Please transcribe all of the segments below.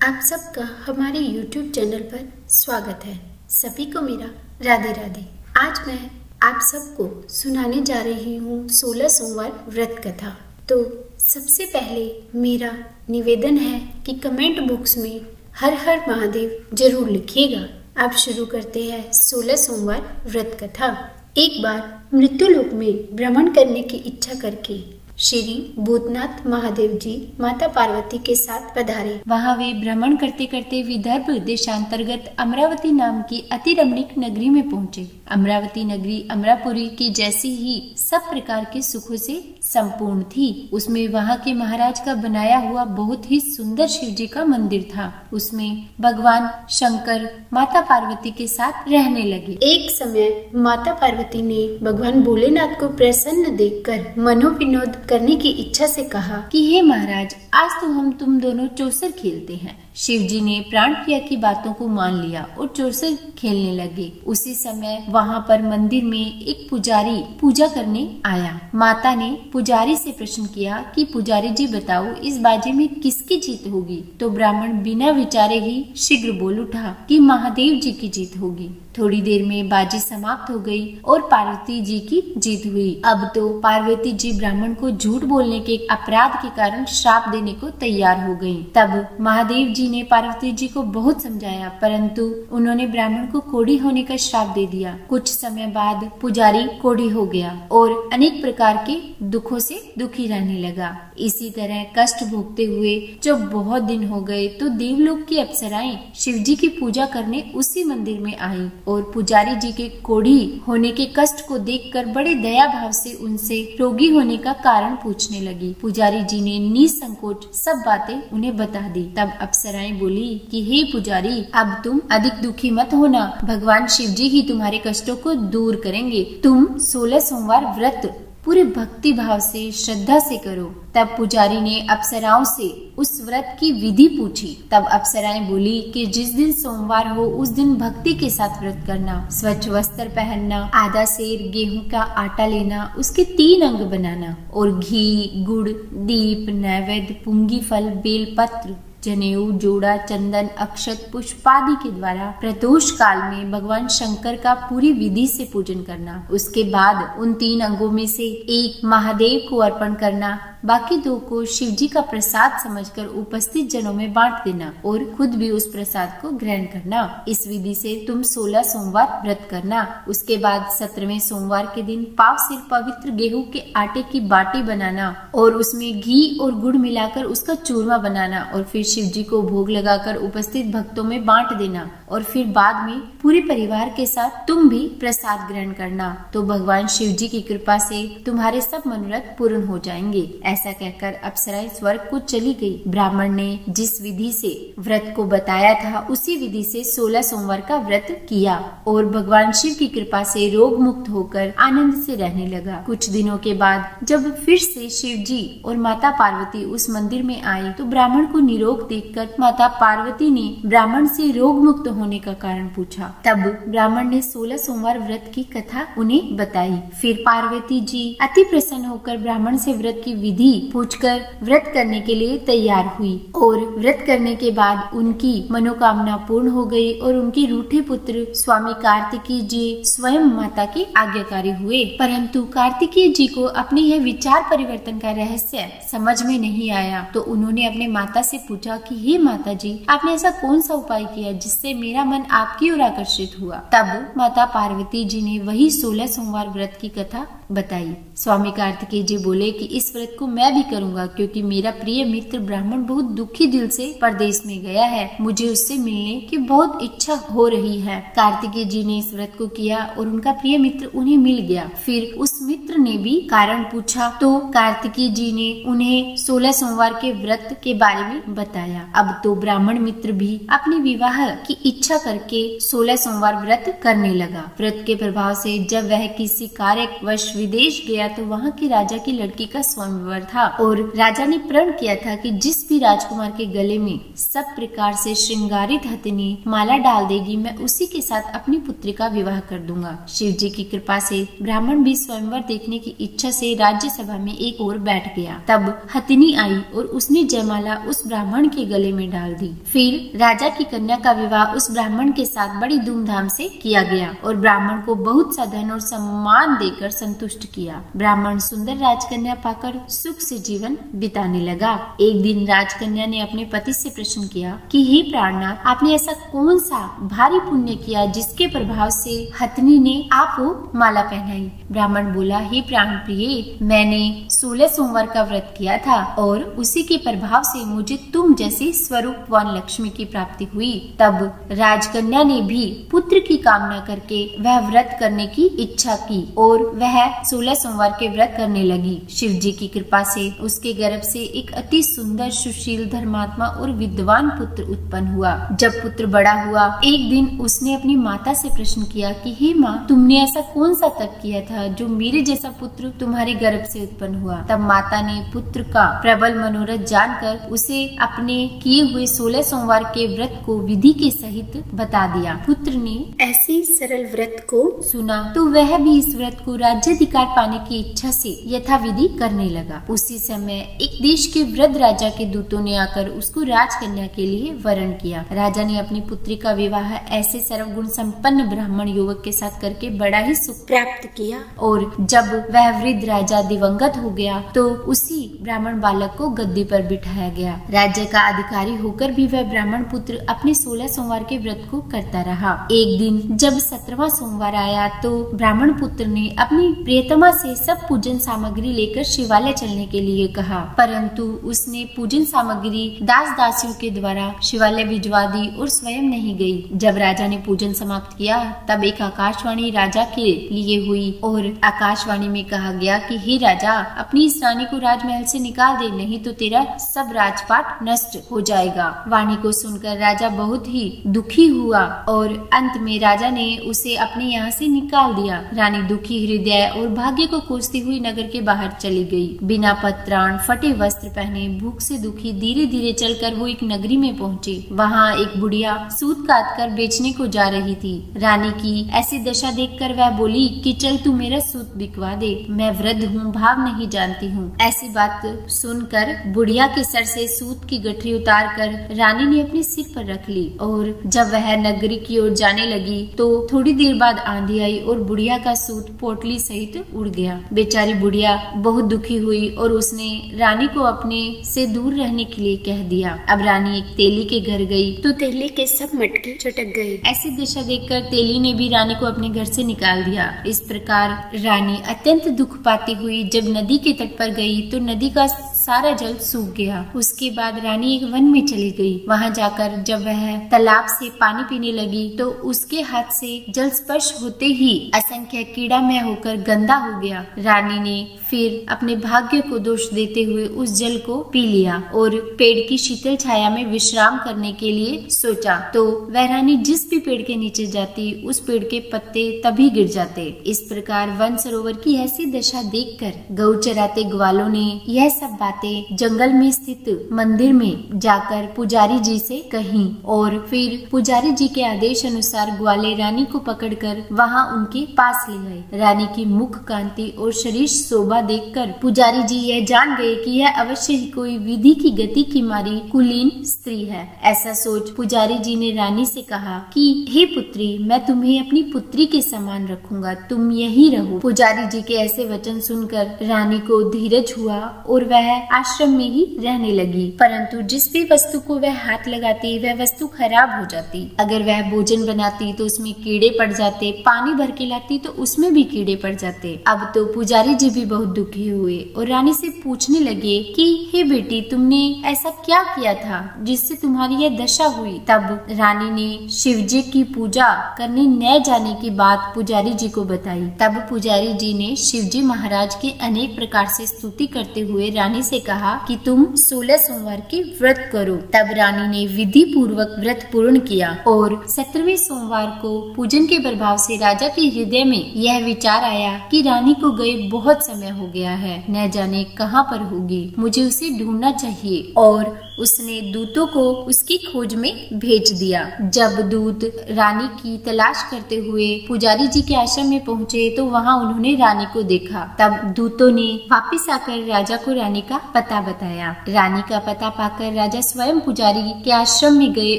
आप सबका हमारे YouTube चैनल पर स्वागत है। सभी को मेरा राधे राधे। आज मैं आप सबको सुनाने जा रही हूँ 16 सोमवार व्रत कथा। तो सबसे पहले मेरा निवेदन है कि कमेंट बॉक्स में हर हर महादेव जरूर लिखिएगा। आप शुरू करते हैं 16 सोमवार व्रत कथा। एक बार मृत्युलोक में भ्रमण करने की इच्छा करके श्री भूतनाथ महादेव जी माता पार्वती के साथ पधारे। वहाँ वे भ्रमण करते करते विदर्भ देशांतर्गत अमरावती नाम की अति रमणीक नगरी में पहुँचे। अमरावती नगरी अमरापुरी की जैसी ही सब प्रकार के सुखों से संपूर्ण थी। उसमें वहाँ के महाराज का बनाया हुआ बहुत ही सुंदर शिव जी का मंदिर था। उसमें भगवान शंकर माता पार्वती के साथ रहने लगे। एक समय माता पार्वती ने भगवान भोलेनाथ को प्रसन्न देखकर मनोविनोद करने की इच्छा से कहा कि हे महाराज, आज तो हम तुम दोनों चौसर खेलते हैं। शिव जी ने प्राण प्रिया की बातों को मान लिया और चौसर खेलने लगे। उसी समय वहाँ पर मंदिर में एक पुजारी पूजा करने आया। माता ने पुजारी से प्रश्न किया कि पुजारी जी बताओ, इस बाजी में किसकी जीत होगी? तो ब्राह्मण बिना विचारे ही शीघ्र बोल उठा कि महादेव जी की जीत होगी। थोड़ी देर में बाजी समाप्त हो गई और पार्वती जी की जीत हुई। अब तो पार्वती जी ब्राह्मण को झूठ बोलने के अपराध के कारण श्राप देने को तैयार हो गयी। तब महादेव जी ने पार्वती जी को बहुत समझाया, परंतु उन्होंने ब्राह्मण को कोढ़ी होने का श्राप दे दिया। कुछ समय बाद पुजारी कोढ़ी हो गया और अनेक प्रकार के दुखों से दुखी रहने लगा। इसी तरह कष्ट भोगते हुए जब बहुत दिन हो गए तो देवलोक की अप्सराएं शिव जी की पूजा करने उसी मंदिर में आई और पुजारी जी के कोढ़ी होने के कष्ट को देखकर बड़े दया भाव से उनसे रोगी होने का कारण पूछने लगी। पुजारी जी ने निसंकोच सब बातें उन्हें बता दी। तब अप्सराएं बोली कि हे पुजारी, अब तुम अधिक दुखी मत होना, भगवान शिव जी ही तुम्हारे कष्टों को दूर करेंगे। तुम 16 सोमवार व्रत पूरे भक्ति भाव से श्रद्धा से करो। तब पुजारी ने अप्सराओं से उस व्रत की विधि पूछी। तब अप्सराएं बोली कि जिस दिन सोमवार हो उस दिन भक्ति के साथ व्रत करना, स्वच्छ वस्त्र पहनना, आधा सेर गेहूं का आटा लेना, उसके 3 अंग बनाना और घी, गुड़, दीप, नैवेद्य, पुंगी फल, बेलपत्र, जनेऊ, जोड़ा, चंदन, अक्षत, पुष्पादि के द्वारा प्रदोष काल में भगवान शंकर का पूरी विधि से पूजन करना। उसके बाद उन 3 अंगों में से एक महादेव को अर्पण करना, बाकी 2 को शिव जी का प्रसाद समझकर उपस्थित जनों में बांट देना और खुद भी उस प्रसाद को ग्रहण करना। इस विधि से तुम 16 सोमवार व्रत करना। उसके बाद 17वें सोमवार के दिन पाव सिर पवित्र गेहूं के आटे की बाटी बनाना और उसमें घी और गुड़ मिलाकर उसका चूरमा बनाना और फिर शिव जी को भोग लगाकर उपस्थित भक्तों में बांट देना और फिर बाद में पूरे परिवार के साथ तुम भी प्रसाद ग्रहण करना। तो भगवान शिव जी की कृपा से तुम्हारे सब मनोरथ पूर्ण हो जाएंगे। ऐसा कहकर अप्सराएं स्वर्ग को चली गई। ब्राह्मण ने जिस विधि से व्रत को बताया था उसी विधि से 16 सोमवार का व्रत किया और भगवान शिव की कृपा से रोग मुक्त होकर आनंद से रहने लगा। कुछ दिनों के बाद जब फिर से शिव जी और माता पार्वती उस मंदिर में आई तो ब्राह्मण को निरोग देखकर माता पार्वती ने ब्राह्मण से रोग मुक्त होने का कारण पूछा। तब ब्राह्मण ने 16 सोमवार व्रत की कथा उन्हें बताई। फिर पार्वती जी अति प्रसन्न होकर ब्राह्मण से व्रत की विधि पूछकर व्रत करने के लिए तैयार हुई और व्रत करने के बाद उनकी मनोकामना पूर्ण हो गई और उनके रूठे पुत्र स्वामी कार्तिकेय जी स्वयं माता के आज्ञाकारी हुए। परंतु कार्तिकेय जी को अपने यह विचार परिवर्तन का रहस्य समझ में नहीं आया तो उन्होंने अपने माता से पूछा कि हे माता जी, आपने ऐसा कौन सा उपाय किया जिससे मेरा मन आपकी ओर आकर्षित हुआ? तब माता पार्वती जी ने वही 16 सोमवार व्रत की कथा बताई। स्वामी कार्तिकेय जी बोले कि इस व्रत को मैं भी करूंगा क्योंकि मेरा प्रिय मित्र ब्राह्मण बहुत दुखी दिल से परदेश में गया है। मुझे उससे मिलने की बहुत इच्छा हो रही है। कार्तिकेय जी ने इस व्रत को किया और उनका प्रिय मित्र उन्हें मिल गया। फिर उस मित्र ने भी कारण पूछा तो कार्तिकेय जी ने उन्हें 16 सोमवार के व्रत के बारे में बताया। अब तो ब्राह्मण मित्र भी अपने विवाह की इच्छा करके 16 सोमवार व्रत करने लगा। व्रत के प्रभाव से जब वह किसी कार्यवश विदेश गया तो वहाँ के राजा की लड़की का स्वयंवर था और राजा ने प्रण किया था कि जिस भी राजकुमार के गले में सब प्रकार से श्रृंगारित हथिनी माला डाल देगी, मैं उसी के साथ अपनी पुत्री का विवाह कर दूंगा। शिव जी की कृपा से ब्राह्मण भी स्वयंवर देखने की इच्छा से राज्यसभा में एक ओर बैठ गया। तब हथिनी आई और उसने जयमाला उस ब्राह्मण के गले में डाल दी। फिर राजा की कन्या का विवाह उस ब्राह्मण के साथ बड़ी धूमधाम से किया गया और ब्राह्मण को बहुत सा धन और सम्मान देकर संतुष्ट किया। ब्राह्मण सुंदर राजकन्या पाकर सुख से जीवन बिताने लगा। एक दिन राजकन्या ने अपने पति से प्रश्न किया कि हे प्राणनाथ, आपने ऐसा कौन सा भारी पुण्य किया जिसके प्रभाव से हथिनी ने आपको माला पहनाई? ब्राह्मण बोला, हे प्राण प्रिय, मैंने 16 सोमवार का व्रत किया था और उसी के प्रभाव से मुझे तुम जैसी स्वरूपवान लक्ष्मी की प्राप्ति हुई। तब राजकन्या ने भी पुत्र की कामना करके वह व्रत करने की इच्छा की और वह 16 सोमवार के व्रत करने लगी। शिव जी की कृपा से उसके गर्भ से एक अति सुंदर, सुशील, धर्मात्मा और विद्वान पुत्र उत्पन्न हुआ। जब पुत्र बड़ा हुआ, एक दिन उसने अपनी माता से प्रश्न किया कि हे माँ, तुमने ऐसा कौन सा तप किया था जो मेरे जैसा पुत्र तुम्हारे गर्भ से उत्पन्न हुआ? तब माता ने पुत्र का प्रबल मनोरथ जानकर उसे अपने किए हुए 16 सोमवार के व्रत को विधि के सहित बता दिया। पुत्र ने ऐसे सरल व्रत को सुना तो वह भी इस व्रत को राज्याधिकार पाने की इच्छा से यथाविधि करने लगा। उसी समय एक देश के वृद्ध राजा के दूतों ने आकर उसको राजकन्या के लिए वरण किया। राजा ने अपनी पुत्री का विवाह ऐसे सर्वगुण संपन्न ब्राह्मण युवक के साथ करके बड़ा ही सुख प्राप्त किया और जब वह वृद्ध राजा दिवंगत हो गया तो उसी ब्राह्मण बालक को गद्दी पर बिठाया गया। राज्य का अधिकारी होकर भी वह ब्राह्मण पुत्र अपने 16 सोमवार के व्रत को करता रहा। एक दिन जब 17वां सोमवार आया तो ब्राह्मण पुत्र ने अपनी प्रियतमा से सब पूजन सामग्री लेकर शिवालय चलने के लिए कहा, परंतु उसने पूजन सामग्री दास दासियों के द्वारा शिवालय भिजवा दी और स्वयं नहीं गई। जब राजा ने पूजन समाप्त किया तब एक आकाशवाणी राजा के लिए हुई और आकाशवाणी में कहा गया कि हे राजा, अपनी इस रानी को राजमहल से निकाल दे, नहीं तो तेरा सब राजपाट नष्ट हो जाएगा। वाणी को सुनकर राजा बहुत ही दुखी हुआ और अंत में राजा ने उसे अपने यहाँ से निकाल दिया। रानी दुखी हृदय और भाग्य को कोसती हुई नगर के बाहर चली गई। बिना पत्राण, फटे वस्त्र पहने, भूख से दुखी धीरे धीरे चलकर वो एक नगरी में पहुंची। वहाँ एक बुढ़िया सूत काट कर बेचने को जा रही थी। रानी की ऐसी दशा देखकर वह बोली कि चल तू मेरा सूत बिकवा दे, मैं वृद्ध हूँ, भाव नहीं जानती हूँ। ऐसी बात सुनकर बुढ़िया के सर से सूत की गठरी उतार कर रानी ने अपने सिर पर रख ली और जब वह नगरी की ओर जाने लगी तो थोड़ी देर बाद आंधी आई और बुढ़िया का सूत पोटली सहित उड़ गया। बेचारी बुढ़िया बहुत दुखी हुई और उसने रानी को अपने से दूर रहने के लिए कह दिया। अब रानी एक तेली के घर गई तो तेली के सब मटके चटक गए। ऐसी दशा देखकर तेली ने भी रानी को अपने घर से निकाल दिया। इस प्रकार रानी अत्यंत दुख पाती हुई जब नदी के तट पर गई तो नदी का सारा जल सूख गया। उसके बाद रानी एक वन में चली गई। वहाँ जाकर जब वह तालाब से पानी पीने लगी तो उसके हाथ से जल स्पर्श होते ही असंख्य कीड़ामय होकर गंदा हो गया। रानी ने फिर अपने भाग्य को दोष देते हुए उस जल को पी लिया और पेड़ की शीतल छाया में विश्राम करने के लिए सोचा तो वह रानी जिस भी पेड़ के नीचे जाती उस पेड़ के पत्ते तभी गिर जाते। इस प्रकार वन सरोवर की ऐसी दशा देखकर गौ चराते ग्वालों ने यह सब बातें जंगल में स्थित मंदिर में जाकर पुजारी जी से कही और फिर पुजारी जी के आदेश अनुसार ग्वाले रानी को पकड़कर वहां उनके पास ले गए। रानी की मुख कांति और शरीर शोभा देखकर पुजारी जी यह जान गए कि यह अवश्य ही कोई विधि की गति की मारी कुलीन स्त्री है। ऐसा सोच पुजारी जी ने रानी से कहा कि हे पुत्री, मैं तुम्हें अपनी पुत्री के समान रखूंगा, तुम यहीं रहो। पुजारी जी के ऐसे वचन सुनकर रानी को धीरज हुआ और वह आश्रम में ही रहने लगी। परंतु जिस भी वस्तु को वह हाथ लगाती वह वस्तु खराब हो जाती। अगर वह भोजन बनाती तो उसमें कीड़े पड़ जाते, पानी भर के लाती तो उसमें भी कीड़े पड़ जाते। अब तो पुजारी जी भी बहुत दुखी हुए और रानी से पूछने लगे कि हे बेटी, तुमने ऐसा क्या किया था जिससे तुम्हारी यह दशा हुई? तब रानी ने शिव जी की पूजा करने न जाने की बात पुजारी जी को बताई। तब पुजारी जी ने शिव जी महाराज के अनेक प्रकार से स्तुति करते हुए रानी से कहा कि तुम 16 सोमवार के व्रत करो। तब रानी ने विधि पूर्वक व्रत पूर्ण किया और 17वें सोमवार को पूजन के प्रभाव से राजा के हृदय में यह विचार आया कि रानी को गए बहुत समय हो गया है, न जाने कहाँ पर होगी, मुझे उसे ढूंढना चाहिए। और उसने दूतों को उसकी खोज में भेज दिया। जब दूत रानी की तलाश करते हुए पुजारी जी के आश्रम में पहुँचे तो वहाँ उन्होंने रानी को देखा। तब दूतों ने वापस आकर राजा को रानी का पता बताया। रानी का पता पाकर राजा स्वयं पुजारी के आश्रम में गए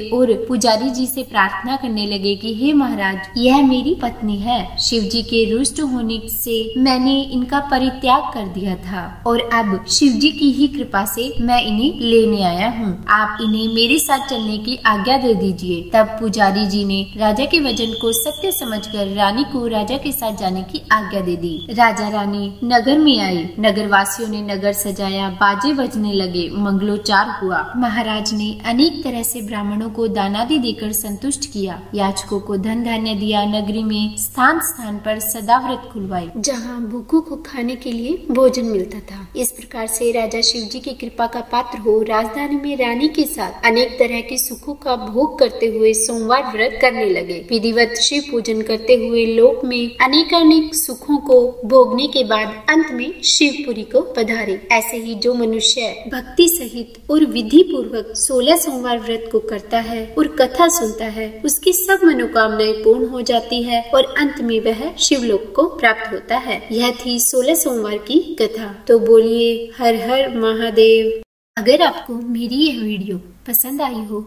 और पुजारी जी से प्रार्थना करने लगे कि हे महाराज, यह मेरी पत्नी है। शिव जी के रुष्ट होने से मैंने इनका परित्याग कर दिया था और अब शिव जी की ही कृपा से मैं इन्हें लेने आया हूँ। आप इन्हें मेरे साथ चलने की आज्ञा दे दीजिए। तब पुजारी जी ने राजा के वचन को सत्य समझकर रानी को राजा के साथ जाने की आज्ञा दे दी। राजा रानी नगर में आए। नगर वासियों ने नगर सजाया, बाजे बजने लगे, मंगलोच्चार हुआ। महाराज ने अनेक तरह से ब्राह्मणों को दानादि देकर संतुष्ट किया। याचकों को धन धान्य दिया। नगरी में स्थान स्थान पर सदाव्रत खुलवाई, जहाँ भूखों को खाने के लिए भोजन मिलता था। इस प्रकार से राजा शिव जी की कृपा का पात्र हो राजधानी में रानी के साथ अनेक तरह के सुखों का भोग करते हुए सोमवार व्रत करने लगे। विधिवत शिव पूजन करते हुए लोक में अनेकानेक सुखों को भोगने के बाद अंत में शिवपुरी को पधारे। ऐसे ही जो मनुष्य भक्ति सहित और विधि पूर्वक 16 सोमवार व्रत को करता है और कथा सुनता है, उसकी सब मनोकामनाएं पूर्ण हो जाती है और अंत में वह शिवलोक को प्राप्त होता है। यह थी 16 सोमवार की कथा। तो बोलिए हर हर महादेव। अगर आपको मेरी यह वीडियो पसंद आई हो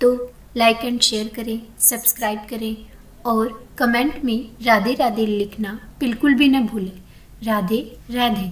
तो लाइक एंड शेयर करें, सब्सक्राइब करें और कमेंट में राधे राधे लिखना बिल्कुल भी न भूलें। राधे राधे।